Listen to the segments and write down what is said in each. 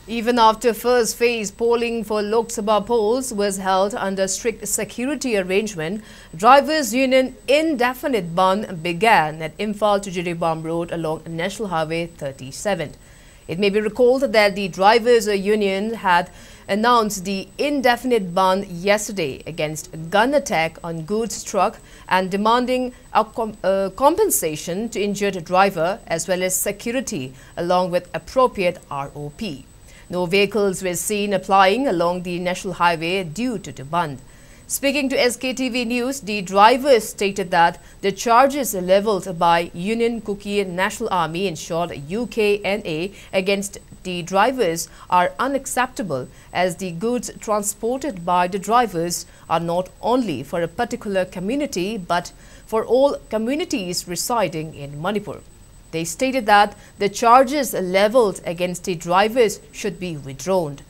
Even after first phase polling for Lok Sabha polls was held under strict security arrangement, drivers' union indefinite ban began at Imphal to Jiribam Road along National Highway 37. It may be recalled that the drivers' union had announced the indefinite ban yesterday against a gun attack on goods truck and demanding a compensation to injured driver as well as security along with appropriate ROP. No vehicles were seen applying along the national highway due to the ban. Speaking to SKTV News, the drivers stated that the charges leveled by Union Kuki National Army, in short UKNA, against the drivers are unacceptable, as the goods transported by the drivers are not only for a particular community but for all communities residing in Manipur. They stated that the charges leveled against the drivers should be withdrawn.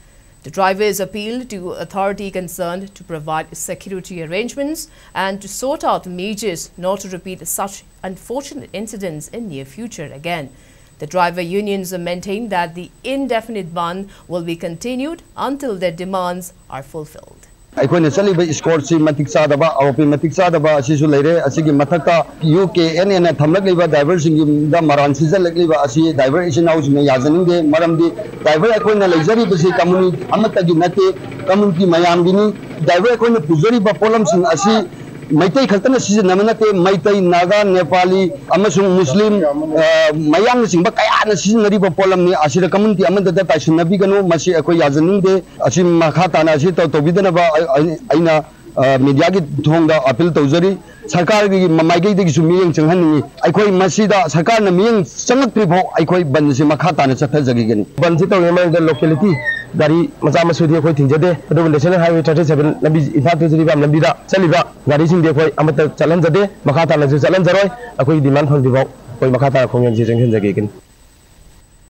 The drivers appealed to authority concerned to provide security arrangements and to sort out measures not to repeat such unfortunate incidents in near future again. The driver unions maintain that the indefinite ban will be continued until their demands are fulfilled. अखोने चलिब score से मतिक चादबा आरोपी मतिक चादबा असिसु लेरे असिगी मथक्ता UKNA ने थमलकलिबा driver सिंगी दा मरान सिजलकलिबा असि driver इसिनाउस ने याजनिंगे मरमदि ड्राइवर अखोने लेजरिबसि कम्युनिटी अमतगी नते कम्युनिटी मयामगिनी ड्राइवर अखोने पुजरिबा पोलम सिंग असि मैतै खतन सिजनम नते मैतै नागा नेपाली अमसुंग मुस्लिम मयांग सिंबा कयाना सिजनरिबा पोलम नि असिर कम्युनिटी अमददा ताइसनबिगनो मसि अखोय याजनिंगे असि मखा ताना असि तौबिदनबा अइना मीडिया की थोंदा अपील तौजरी सरकार की ममाइगै दगी सुमियंग चंगहनिंगी अखोय मसिदा सरकार न मियंग चंगत्रिफो अखोय बन से मखा ताना चथजगिगनि बन से तौने मान लोकेलिटी गाड़ी मचा मसुदी अखोय थिंजदे अदु नेशनल हाईवे 37 लंबी इफा तो जिरिबा लंबीदा चलिबा गाड़ी सिंग दे अखोय अमत चलन जदे मखा ताना चलन जरोय अखोय डिमांड फंदिबाव अखोय मखा ताना खोंयन से चंगहन जगिगनि